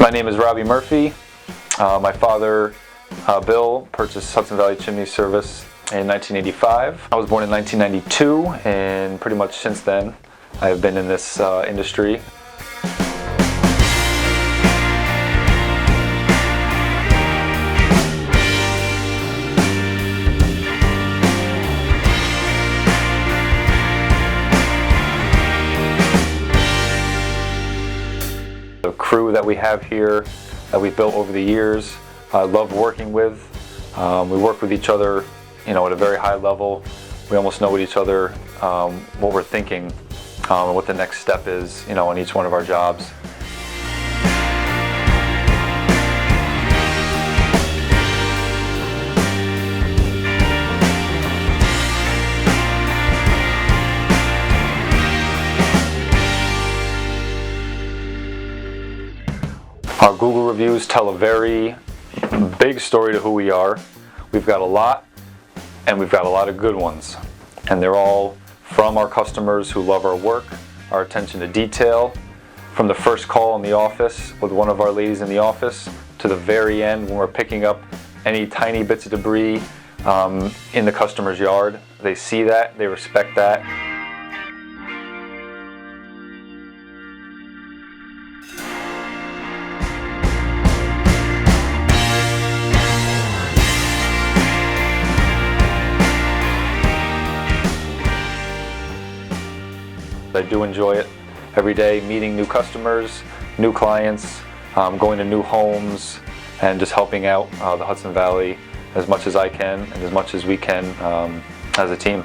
My name is Robbie Murphy. My father, Bill, purchased Hudson Valley Chimney service in 1985. I was born in 1992, and pretty much since then I have been in this industry. The crew that we have here, that we've built over the years, I love working with. We work with each other, at a very high level. We almost know what each other, what we're thinking, and what the next step is, on each one of our jobs. Our Google reviews tell a very big story to who we are. We've got a lot, and we've got a lot of good ones. And they're all from our customers who love our work, our attention to detail, from the first call in the office with one of our ladies in the office to the very end when we're picking up any tiny bits of debris in the customer's yard. They see that, they respect that. I do enjoy it every day, meeting new customers, new clients, going to new homes, and just helping out the Hudson Valley as much as I can and as much as we can as a team.